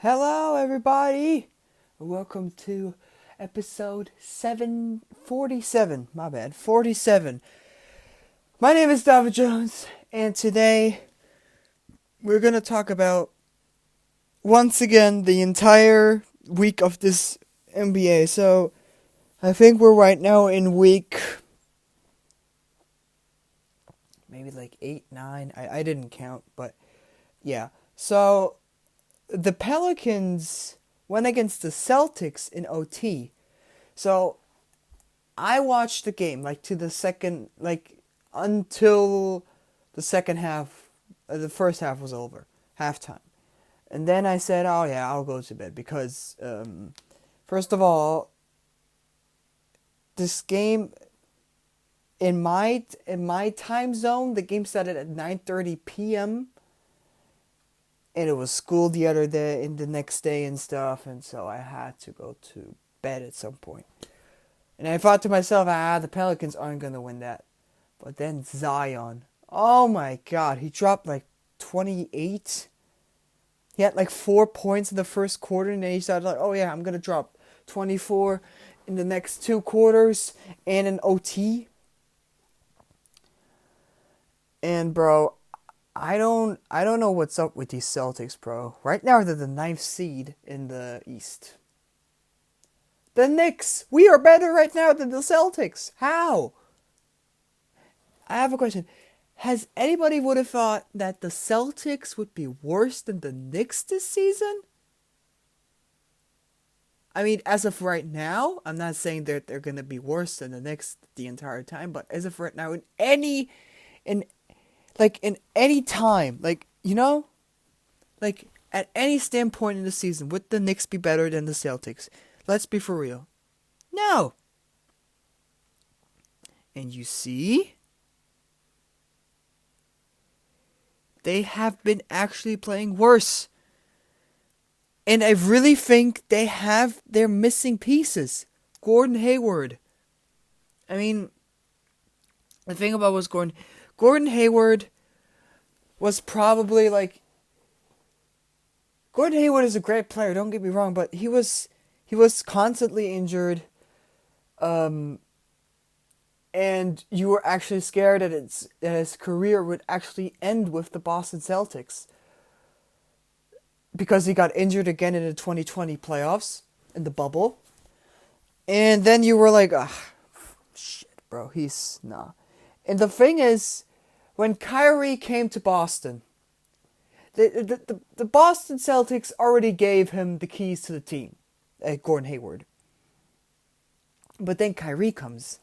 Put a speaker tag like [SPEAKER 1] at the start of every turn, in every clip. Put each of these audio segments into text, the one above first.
[SPEAKER 1] Hello, everybody. Welcome to episode 747. My bad, 47. My name is David Jones, and today we're going to talk about, once again, the entire week of this NBA. So, I think we're right now in week maybe like 8, 9. I didn't count, but yeah. So, the Pelicans went against the Celtics in OT. So I watched the game until the second half, the first half was over, halftime, and then I said, "Oh yeah, I'll go to bed," because first of all, this game in my time zone, the game started at 9:30 p.m. and it was school the other day and the next day and stuff, and so I had to go to bed at some point. And I thought to myself, the Pelicans aren't going to win that. But then Zion, oh my god, he dropped like 28. He had like 4 points in the first quarter, and then he started like, oh yeah, I'm going to drop 24 in the next 2 quarters and an OT. And bro, I don't know what's up with these Celtics, bro. Right now they're the 9th seed in the East. The Knicks, we are better right now than the Celtics. How? I have a question. Has anybody would have thought that the Celtics would be worse than the Knicks this season? I mean, as of right now, I'm not saying that they're gonna be worse than the Knicks the entire time, but as of right now, in any time, at any standpoint in the season, would the Knicks be better than the Celtics? Let's be for real. No. And you see, they have been actually playing worse. And I really think they're missing pieces. Gordon Hayward. I mean, the thing about was Gordon Hayward was probably like, Gordon Hayward is a great player, don't get me wrong, but he was constantly injured. And you were actually scared that his career would actually end with the Boston Celtics. Because he got injured again in the 2020 playoffs, in the bubble. And then you were like, shit, bro, nah. And the thing is, when Kyrie came to Boston, the Boston Celtics already gave him the keys to the team, Gordon Hayward. But then Kyrie comes,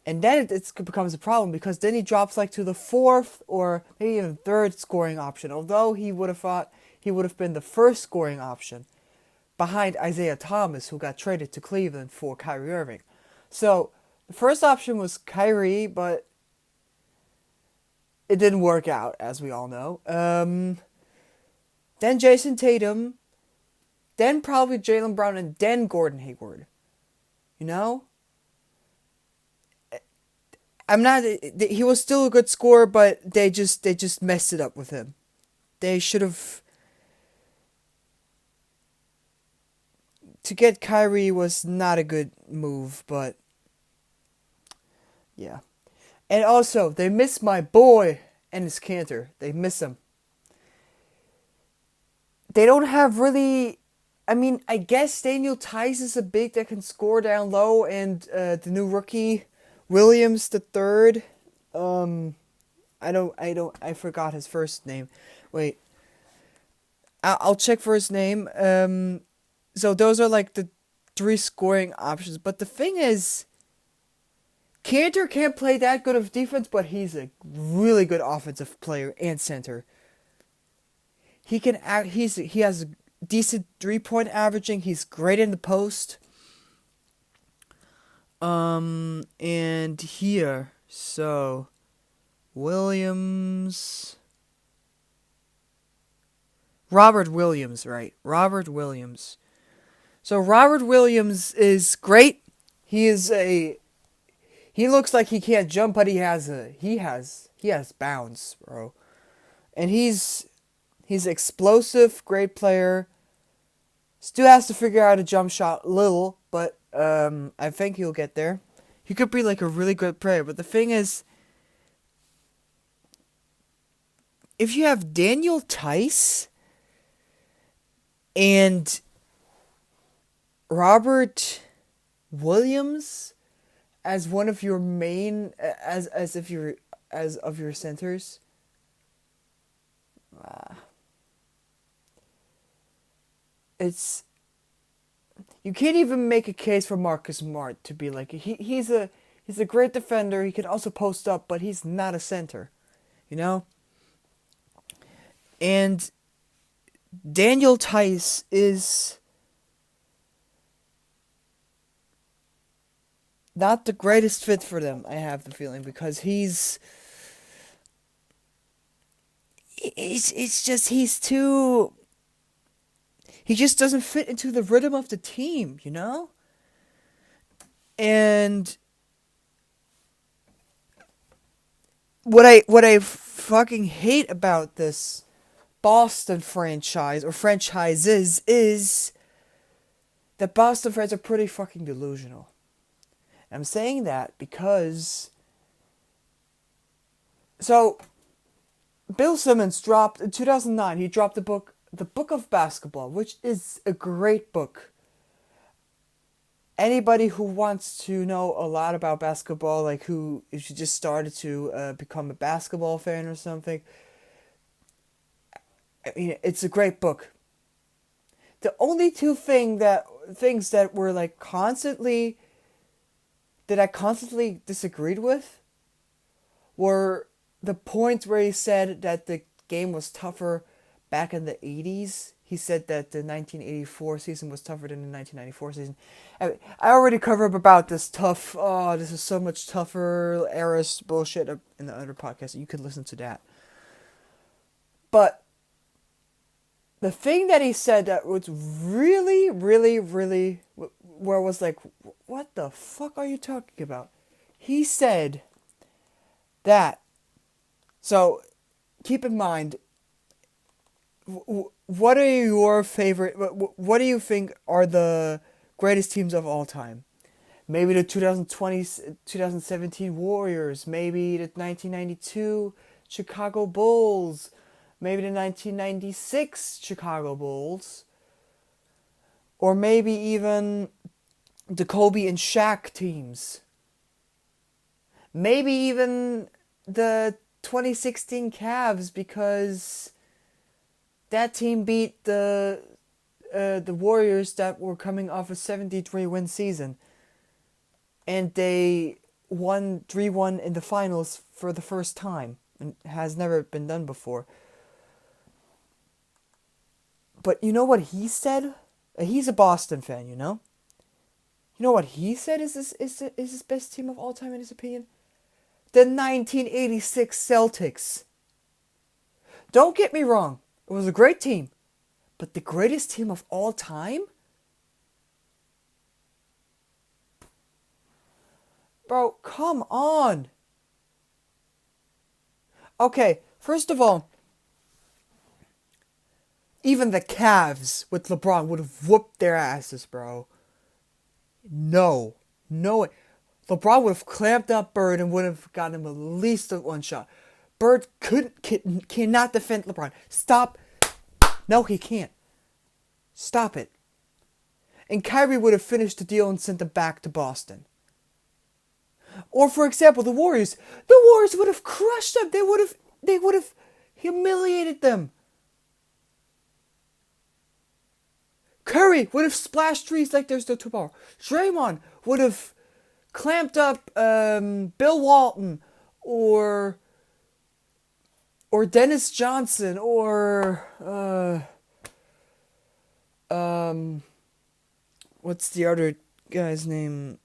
[SPEAKER 1] and then it becomes a problem, because then he drops like to the 4th or maybe even 3rd scoring option, although he would have thought he would have been the first scoring option behind Isaiah Thomas, who got traded to Cleveland for Kyrie Irving. So the first option was Kyrie, but it didn't work out, as we all know. Then Jason Tatum, then probably Jaylen Brown, and then Gordon Hayward. You know? He was still a good scorer, but they just messed it up with him. They should have. To get Kyrie was not a good move, but yeah. And also, they miss my boy Enes Kanter. They miss him. They don't have really. I mean, I guess Daniel Tice is a big that can score down low, and the new rookie Williams the third. I forgot his first name. Wait. I'll check for his name. So those are like the 3 scoring options. But the thing is, Kanter can't play that good of defense, but he's a really good offensive player and center. He has a decent 3-point averaging. He's great in the post. And here, so Robert Williams, right? Robert Williams. So Robert Williams is great. He looks like he can't jump, but he has bounce, bro. And he's explosive, great player. Still has to figure out a jump shot a little, but I think he'll get there. He could be like a really good player, but the thing is, if you have Daniel Tice and Robert Williams as one of your main as of your centers, it's, you can't even make a case for Marcus Smart to be like he's a great defender. He can also post up, but he's not a center, you know. And Daniel Tice is not the greatest fit for them, I have the feeling, because it's just he just doesn't fit into the rhythm of the team, you know? And what I fucking hate about this Boston franchise or franchises is that Boston fans are pretty fucking delusional. I'm saying that because, so Bill Simmons dropped in 2009. He dropped the book of Basketball, which is a great book. Anybody who wants to know a lot about basketball, like who, if you just started to become a basketball fan or something, I mean, it's a great book. The only two things that were like constantly, that I constantly disagreed with, were the points where he said that the game was tougher back in the 80s. He said that the 1984 season was tougher than the 1994 season. I already covered up about this this is so much tougher eras bullshit in the other podcast. You can listen to that. But the thing that he said that was really, really, really, where I was like, what the fuck are you talking about? He said that, so keep in mind, what are your favorite, what do you think are the greatest teams of all time? Maybe the 2017 Warriors, maybe the 1992 Chicago Bulls, maybe the 1996 Chicago Bulls, or maybe even the Kobe and Shaq teams. Maybe even the 2016 Cavs, because that team beat the Warriors that were coming off a 73-win season. And they won 3-1 in the finals for the first time. And has never been done before. But you know what he said? He's a Boston fan, you know? You know what he said is his best team of all time in his opinion? The 1986 Celtics. Don't get me wrong. It was a great team. But the greatest team of all time? Bro, come on. Okay, first of all, even the Cavs with LeBron would have whooped their asses, bro. No. LeBron would have clamped up Bird and would have gotten him at least one shot. Bird cannot defend LeBron. Stop. No, he can't. Stop it. And Kyrie would have finished the deal and sent him back to Boston. Or, for example, the Warriors. The Warriors would have crushed them. They would have humiliated them. Curry would have splashed threes like there's no tomorrow. Draymond would have clamped up Bill Walton or Dennis Johnson or what's the other guy's name?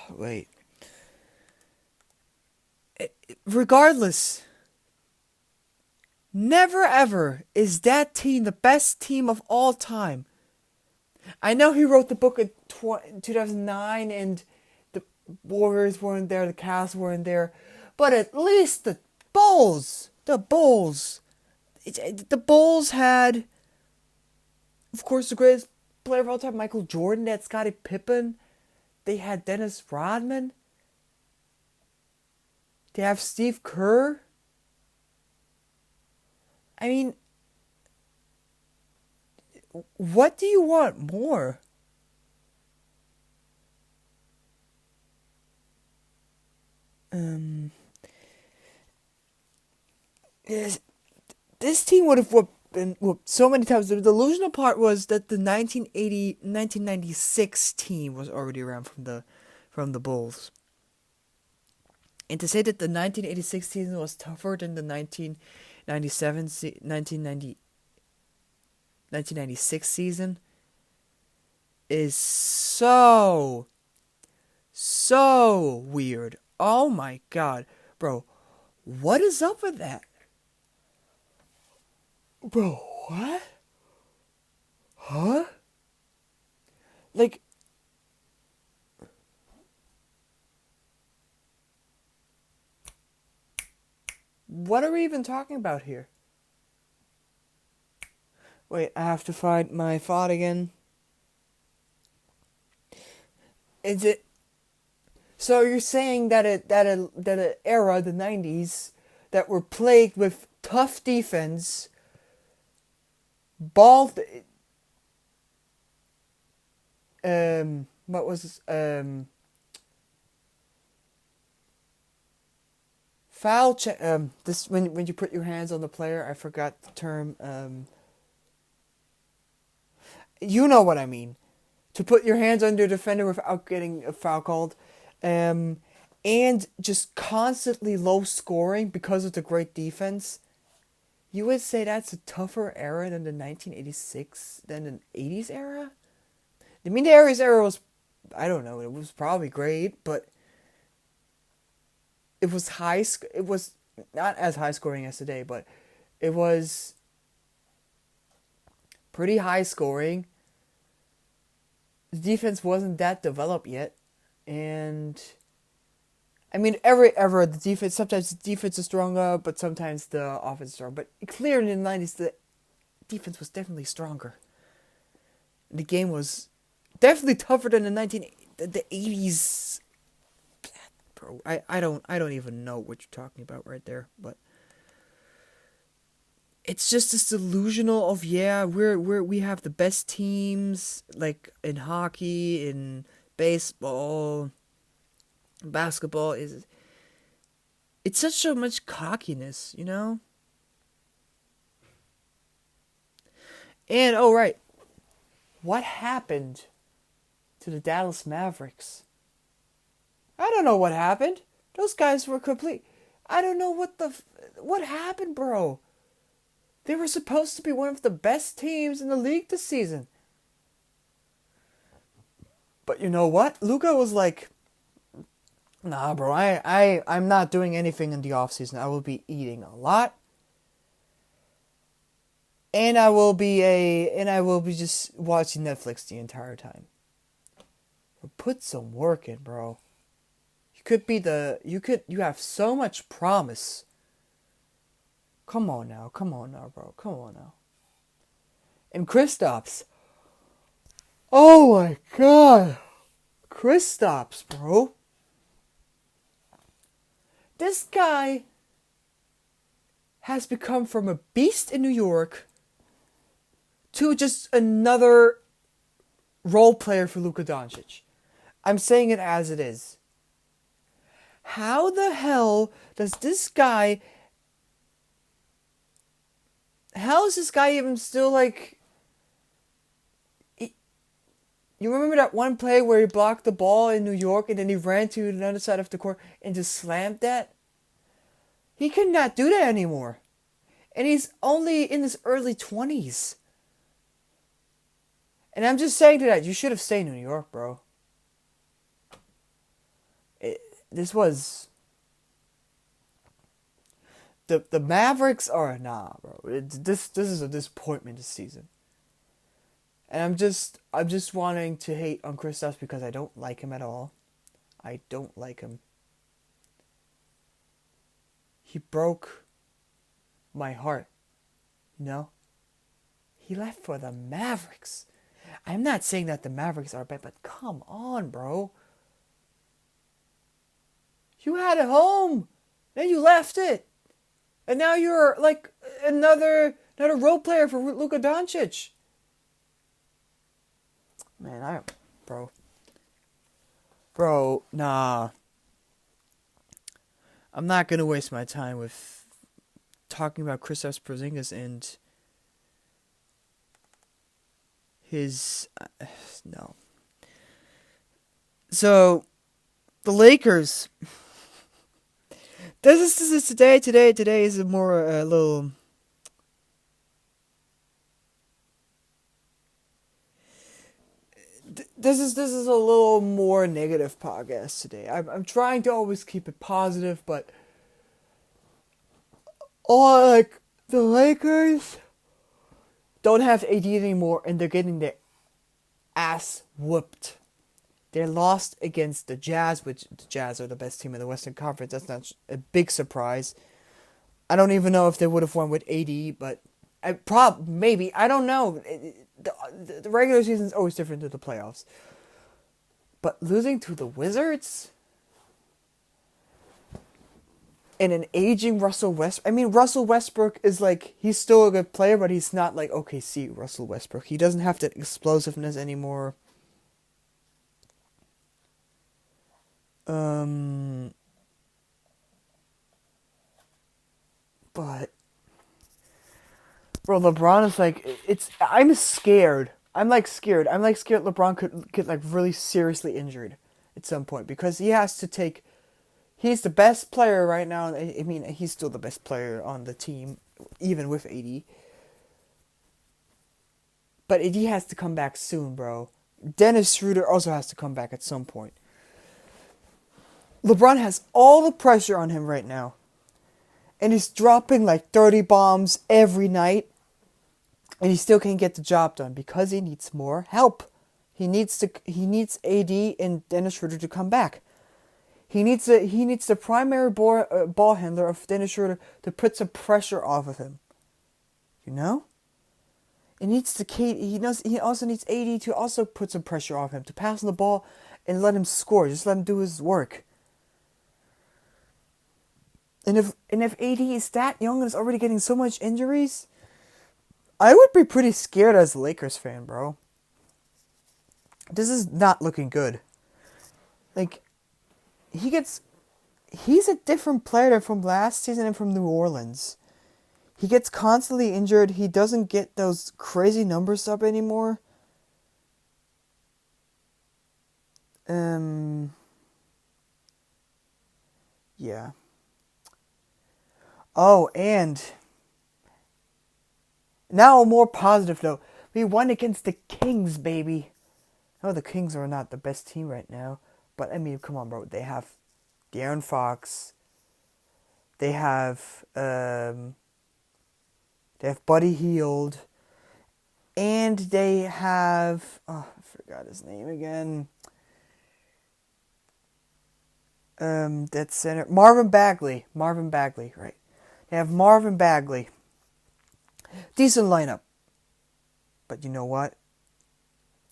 [SPEAKER 1] Wait. Regardless, never ever is that team the best team of all time. I know he wrote the book in 2009 and The Warriors weren't there, the Cavs weren't there, but at least the Bulls had, of course, the greatest player of all time, Michael Jordan. They had Scottie Pippen. They had Dennis Rodman. They have Steve Kerr. I mean, what do you want more? This team would have been whooped so many times. The delusional part was that the 1996 team was already around from the Bulls. And to say that the 1986 season was tougher than the 1996 season is so weird. Oh my god. Bro, what is up with that? Bro, what? Huh? Like, what are we even talking about here? Wait, I have to find my thought again. Is it? So you're saying that an era, the 90s, that were plagued with tough defense, what was this? This when you put your hands on the player, I forgot the term. You know what I mean. To put your hands on your defender without getting a foul called. And just constantly low scoring because of the great defense. You would say that's a tougher era than the 1986, than the 80s era? I mean, the 80s era was, I don't know, it was probably great, but it was it was not as high scoring as today, but it was pretty high scoring. The defense wasn't that developed yet, and I mean, the defense, sometimes the defense is stronger, but sometimes the offense is strong. But clearly in the 90s, the defense was definitely stronger. The game was definitely tougher than the 80s. Bro, I don't even know what you're talking about right there, but it's just this delusional of, yeah, we have the best teams, like in hockey, in baseball, basketball. It's such so much cockiness, you know? And, oh right, what happened to the Dallas Mavericks? I don't know what happened. Those guys were complete. I don't know what happened, bro. They were supposed to be one of the best teams in the league this season. But you know what? Luka was like, nah, bro, I'm not doing anything in the offseason. I will be eating a lot. And I will be just watching Netflix the entire time. Put some work in, bro. You have so much promise. Come on now, bro. Come on now. And Kristaps. Oh my god. Kristaps, bro. This guy has become from a beast in New York to just another role player for Luka Doncic. I'm saying it as it is. How the hell does this guy... How is this guy even still, like... You remember that one play where he blocked the ball in New York and then he ran to the other side of the court and just slammed that? He cannot do that anymore. And he's only in his early 20s. And I'm just saying to that, you should have stayed in New York, bro. This was... The Mavericks are... Nah, bro. This is a disappointment this season. And I'm just wanting to hate on Kristaps because I don't like him at all. I don't like him. He broke my heart. No? He left for the Mavericks. I'm not saying that the Mavericks are bad, but come on, bro. You had a home, then you left it, and now you're like another role player for Luka Doncic. Man, bro, nah. I'm not gonna waste my time with talking about Kristaps Porzingis and his no. So the Lakers. This is today. Today is a more little. This is a little more negative podcast today. I'm trying to always keep it positive, but like the Lakers don't have AD anymore, and they're getting their ass whooped. They lost against the Jazz, which the Jazz are the best team in the Western Conference. That's not a big surprise. I don't even know if they would have won with AD, but maybe. I don't know. The regular season is always different to the playoffs. But losing to the Wizards and an aging Russell Westbrook. I mean, Russell Westbrook is like, he's still a good player, but he's not like OKC Russell Westbrook. He doesn't have that explosiveness anymore. But bro, LeBron is like, I'm scared. I'm scared LeBron could get like really seriously injured at some point, because he's the best player right now. I mean, he's still the best player on the team, even with AD. But AD has to come back soon, bro. Dennis Schroeder also has to come back at some point. LeBron has all the pressure on him right now. And he's dropping like 30 bombs every night. And he still can't get the job done because he needs more help. He needs AD and Dennis Schroeder to come back. He needs the primary ball handler of Dennis Schroeder to put some pressure off of him. You know? He also needs AD to also put some pressure off him, to pass on the ball and let him score. Just let him do his work. And if AD is that young and is already getting so much injuries, I would be pretty scared as a Lakers fan, bro. This is not looking good. Like, he's a different player than from last season and from New Orleans. He gets constantly injured. He doesn't get those crazy numbers up anymore. Yeah. Oh, and now a more positive note. We won against the Kings, baby. No, the Kings are not the best team right now. But, I mean, come on, bro. They have De'Aaron Fox. They have Buddy Hield. And they have... Oh, I forgot his name again. That center... Marvin Bagley, right. They have Marvin Bagley. Decent lineup. But you know what?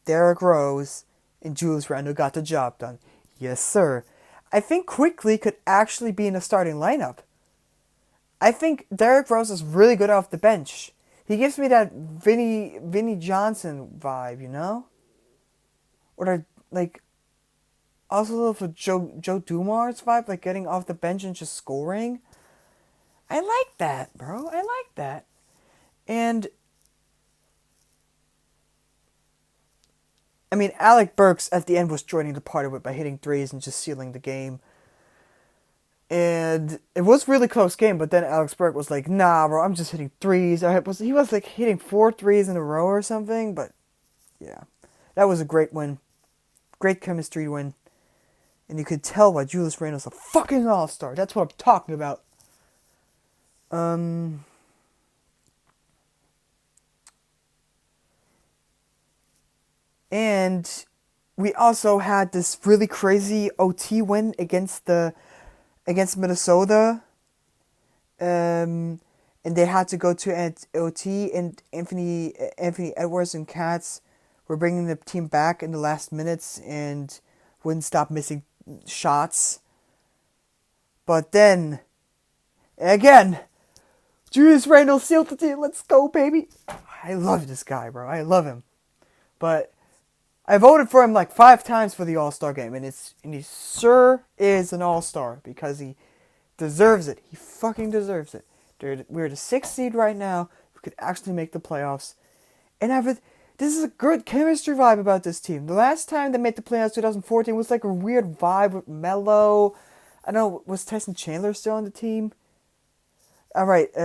[SPEAKER 1] Derrick Rose and Julius Randle got the job done. Yes, sir. I think Quickly could actually be in the starting lineup. I think Derrick Rose is really good off the bench. He gives me that Vinny Johnson vibe, you know? Or like also a little for Joe Dumars vibe, like getting off the bench and just scoring. I like that, bro. I like that. And I mean, Alec Burks at the end was joining the party by hitting threes and just sealing the game. And it was a really close game, but then Alex Burke was like, nah, bro, I'm just hitting threes. He was like hitting 4 threes in a row or something, but yeah. That was a great win. Great chemistry win. And you could tell why Julius Randle's a fucking all-star. That's what I'm talking about. And we also had this really crazy OT win against Minnesota. And they had to go to OT, and Anthony Edwards and Katz were bringing the team back in the last minutes and wouldn't stop missing shots. But then, again, Julius Randle sealed the team. Let's go, baby. I love this guy, bro. I love him. But I voted for him like 5 times for the All-Star game, and he sure is an All-Star because he deserves it. He fucking deserves it. We're the 6th seed right now. We could actually make the playoffs. And this is a good chemistry vibe about this team. The last time they made the playoffs, 2014, was like a weird vibe with Melo. I don't know, was Tyson Chandler still on the team? Alright,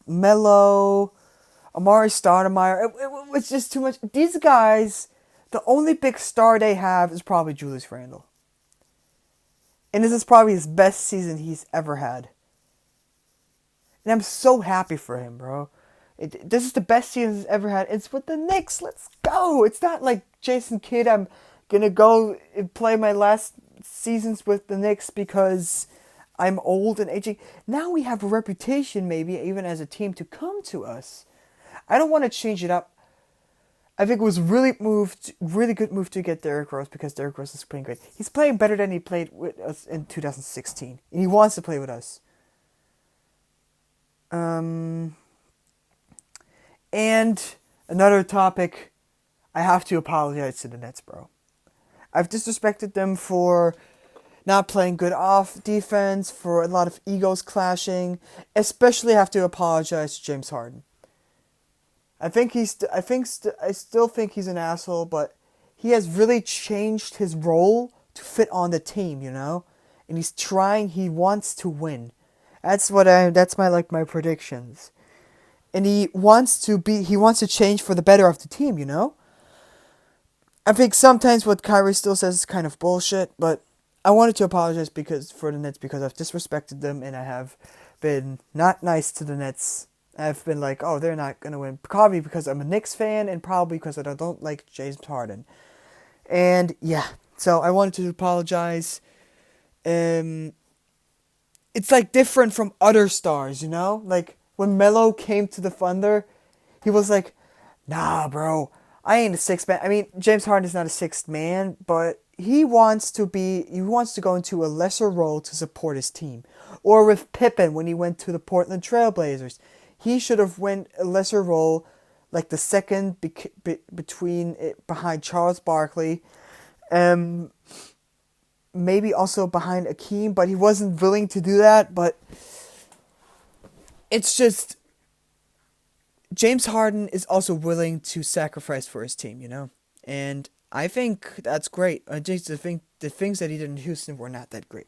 [SPEAKER 1] Melo, Amari Stoudemire. It was just too much. These guys, the only big star they have is probably Julius Randle. And this is probably his best season he's ever had. And I'm so happy for him, bro. This is the best season he's ever had. It's with the Knicks. Let's go. It's not like Jason Kidd. I'm going to go and play my last seasons with the Knicks because I'm old and aging. Now we have a reputation, maybe, even as a team, to come to us. I don't want to change it up. I think it was really good move to get Derrick Rose because Derrick Rose is playing great. He's playing better than he played with us in 2016. And he wants to play with us. And another topic, I have to apologize to the Nets, bro. I've disrespected them for not playing good off defense, for a lot of egos clashing. Especially have to apologize to James Harden. I still think he's an asshole, but he has really changed his role to fit on the team, you know? And he wants to win. That's my predictions. And he wants to change for the better of the team, you know? I think sometimes what Kyrie still says is kind of bullshit, but I wanted to apologize for the Nets because I've disrespected them and I have been not nice to the Nets. I've been like, oh, they're not going to win. Probably because I'm a Knicks fan and probably because I don't like James Harden. And, yeah. So, I wanted to apologize. It's, like, different from other stars, you know? Like, when Melo came to the Thunder, he was like, nah, bro. I ain't a sixth man. I mean, James Harden is not a sixth man, but he wants to go into a lesser role to support his team. Or with Pippen when he went to the Portland Trailblazers. He should have went a lesser role, like the second behind Charles Barkley, maybe also behind Akeem, but he wasn't willing to do that. But it's just James Harden is also willing to sacrifice for his team, you know, and I think that's great. I just think the things that he did in Houston were not that great.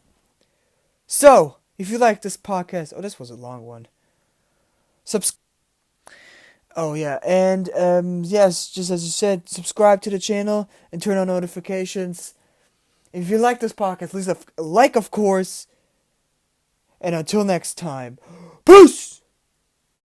[SPEAKER 1] So if you like this podcast, this was a long one. Oh yeah, and yes, just as you said, subscribe to the channel and turn on notifications. If you like this podcast, leave a like, of course. And until next time, peace!